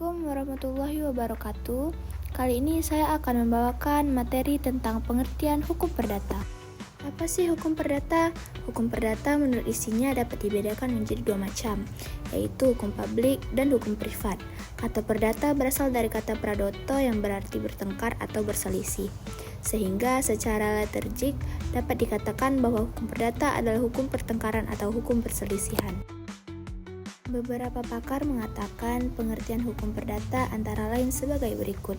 Assalamualaikum warahmatullahi wabarakatuh. Kali ini saya akan membawakan materi tentang pengertian hukum perdata. Apa sih hukum perdata? Hukum perdata menurut isinya dapat dibedakan menjadi dua macam, yaitu hukum publik dan hukum privat. Kata perdata berasal dari kata pradoto yang berarti bertengkar atau berselisih. Sehingga secara liturgik dapat dikatakan bahwa hukum perdata adalah hukum pertengkaran atau hukum perselisihan. Beberapa pakar mengatakan pengertian hukum perdata antara lain sebagai berikut.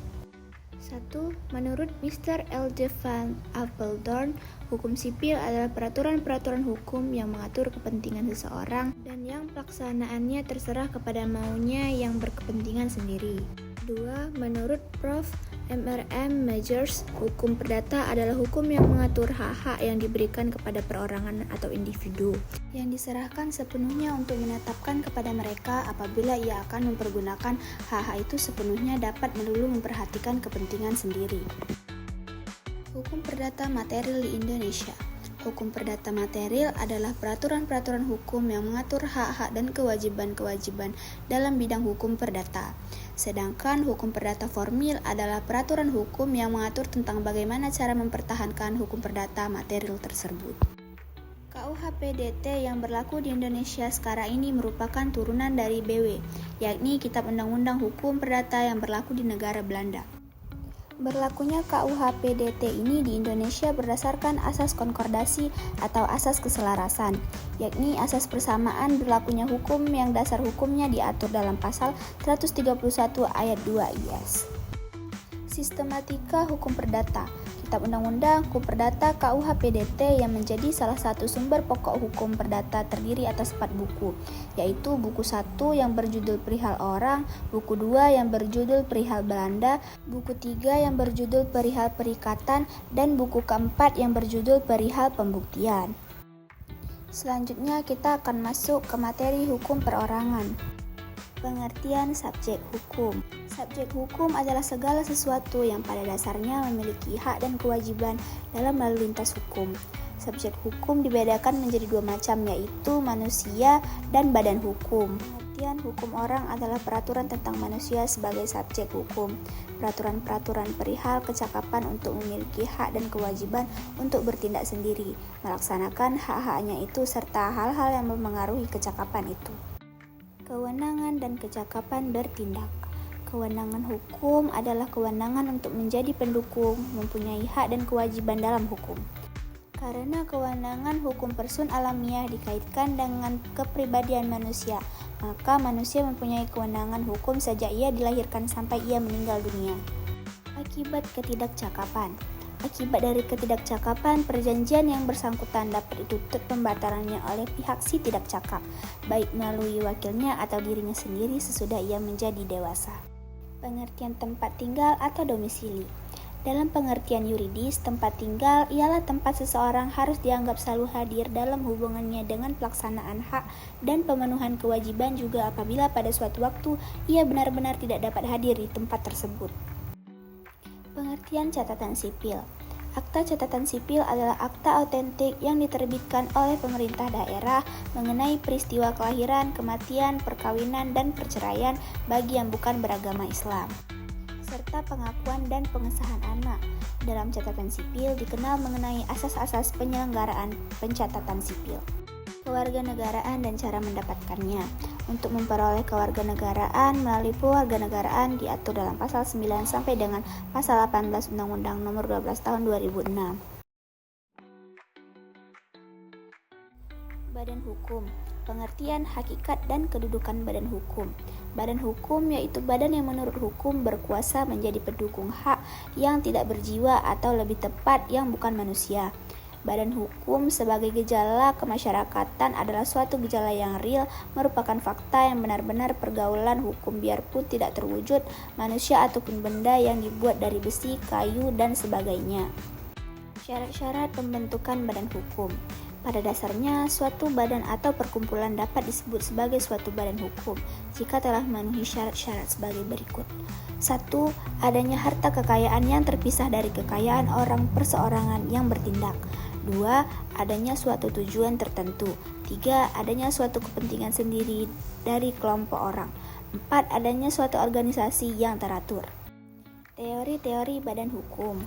1. Menurut Mr. L.J. van Apeldoorn, hukum sipil adalah peraturan-peraturan hukum yang mengatur kepentingan seseorang dan yang pelaksanaannya terserah kepada maunya yang berkepentingan sendiri. 2. Menurut Prof. M.R.M. Majors, hukum perdata adalah hukum yang mengatur hak-hak yang diberikan kepada perorangan atau individu, yang diserahkan sepenuhnya untuk menetapkan kepada mereka apabila ia akan mempergunakan hak-hak itu sepenuhnya dapat melulu memperhatikan kepentingan sendiri. Hukum perdata material di Indonesia. Hukum perdata material adalah peraturan-peraturan hukum yang mengatur hak-hak dan kewajiban-kewajiban dalam bidang hukum perdata. Sedangkan hukum perdata formil adalah peraturan hukum yang mengatur tentang bagaimana cara mempertahankan hukum perdata material tersebut. KUHP-DT yang berlaku di Indonesia sekarang ini merupakan turunan dari BW, yakni Kitab Undang-Undang Hukum Perdata yang berlaku di negara Belanda. Berlakunya KUHP-DT ini di Indonesia berdasarkan asas konkordasi atau asas keselarasan, yakni asas persamaan berlakunya hukum yang dasar hukumnya diatur dalam pasal 131 ayat 2 IS. Sistematika hukum perdata. Kitab Undang-Undang Hukum Perdata KUHP-DT yang menjadi salah satu sumber pokok hukum perdata terdiri atas 4 buku, yaitu buku 1 yang berjudul Perihal Orang, buku 2 yang berjudul Perihal Belanda, buku 3 yang berjudul Perihal Perikatan, dan buku keempat yang berjudul Perihal Pembuktian. Selanjutnya kita akan masuk ke materi hukum perorangan. Pengertian subjek hukum. Subjek hukum adalah segala sesuatu yang pada dasarnya memiliki hak dan kewajiban dalam lalu lintas hukum. Subjek hukum dibedakan menjadi dua macam, yaitu manusia dan badan hukum. Pengertian hukum orang adalah peraturan tentang manusia sebagai subjek hukum. Peraturan-peraturan perihal kecakapan untuk memiliki hak dan kewajiban untuk bertindak sendiri, melaksanakan hak-haknya itu, serta hal-hal yang mempengaruhi kecakapan itu. Kewenangan dan kecakapan bertindak. Kewenangan hukum adalah kewenangan untuk menjadi pendukung, mempunyai hak dan kewajiban dalam hukum. Karena kewenangan hukum person alamiah dikaitkan dengan kepribadian manusia, maka manusia mempunyai kewenangan hukum sejak ia dilahirkan sampai ia meninggal dunia. Akibat ketidakcakapan. Akibat dari ketidakcakapan, perjanjian yang bersangkutan dapat dituntut pembatalannya oleh pihak si tidak cakap, baik melalui wakilnya atau dirinya sendiri sesudah ia menjadi dewasa. Pengertian tempat tinggal atau domisili. Dalam pengertian yuridis, tempat tinggal ialah tempat seseorang harus dianggap selalu hadir dalam hubungannya dengan pelaksanaan hak dan pemenuhan kewajiban, juga apabila pada suatu waktu ia benar-benar tidak dapat hadir di tempat tersebut. Pengertian catatan sipil. Akta catatan sipil adalah akta autentik yang diterbitkan oleh pemerintah daerah mengenai peristiwa kelahiran, kematian, perkawinan, dan perceraian bagi yang bukan beragama Islam, serta pengakuan dan pengesahan anak. Dalam catatan sipil dikenal mengenai asas-asas penyelenggaraan pencatatan sipil. Kewarganegaraan dan cara mendapatkannya. Untuk memperoleh kewarganegaraan melalui pewarganegaraan diatur dalam pasal 9 sampai dengan pasal 18 Undang-Undang Nomor 12 Tahun 2006. Badan hukum. Pengertian, hakikat, dan kedudukan badan hukum. Badan hukum yaitu badan yang menurut hukum berkuasa menjadi pendukung hak yang tidak berjiwa atau lebih tepat yang bukan manusia. Badan hukum sebagai gejala kemasyarakatan adalah suatu gejala yang real, merupakan fakta yang benar-benar pergaulan hukum biarpun tidak terwujud manusia ataupun benda yang dibuat dari besi, kayu, dan sebagainya. Syarat-syarat pembentukan badan hukum. Pada dasarnya, suatu badan atau perkumpulan dapat disebut sebagai suatu badan hukum jika telah memenuhi syarat-syarat sebagai berikut. 1. Adanya harta kekayaan yang terpisah dari kekayaan orang perseorangan yang bertindak. 2. Adanya suatu tujuan tertentu. 3. Adanya suatu kepentingan sendiri dari kelompok orang. 4. Adanya suatu organisasi yang teratur. Teori-teori badan hukum.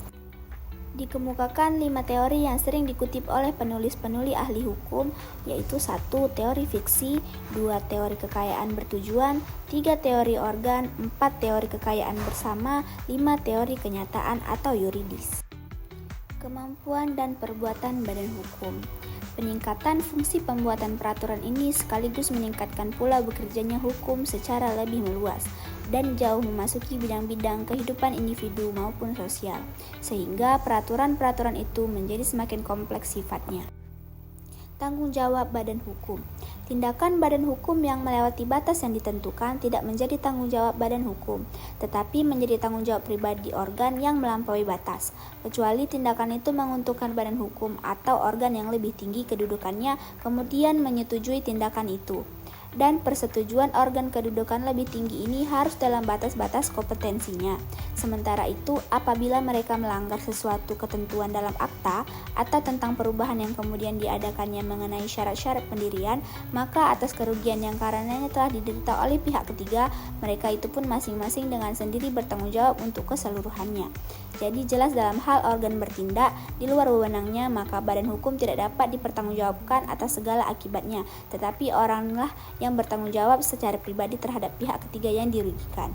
Dikemukakan 5 teori yang sering dikutip oleh penulis-penulis ahli hukum, yaitu 1. Teori fiksi, 2. Teori kekayaan bertujuan, 3. Teori organ, 4. Teori kekayaan bersama, 5. Teori kenyataan atau yuridis. Kemampuan dan perbuatan badan hukum. Peningkatan fungsi pembuatan peraturan ini sekaligus meningkatkan pula bekerjanya hukum secara lebih meluas dan jauh memasuki bidang-bidang kehidupan individu maupun sosial, sehingga peraturan-peraturan itu menjadi semakin kompleks sifatnya. Tanggung jawab badan hukum. Tindakan badan hukum yang melewati batas yang ditentukan tidak menjadi tanggung jawab badan hukum, tetapi menjadi tanggung jawab pribadi organ yang melampaui batas, kecuali tindakan itu menguntungkan badan hukum atau organ yang lebih tinggi kedudukannya kemudian menyetujui tindakan itu. Dan persetujuan organ kedudukan lebih tinggi ini harus dalam batas-batas kompetensinya. Sementara itu, apabila mereka melanggar sesuatu ketentuan dalam akta atau tentang perubahan yang kemudian diadakannya mengenai syarat-syarat pendirian, maka atas kerugian yang karenanya telah diderita oleh pihak ketiga, mereka itu pun masing-masing dengan sendiri bertanggung jawab untuk keseluruhannya. Jadi jelas dalam hal organ bertindak di luar wewenangnya, maka badan hukum tidak dapat dipertanggungjawabkan atas segala akibatnya, tetapi oranglah yang bertanggung jawab secara pribadi terhadap pihak ketiga yang dirugikan.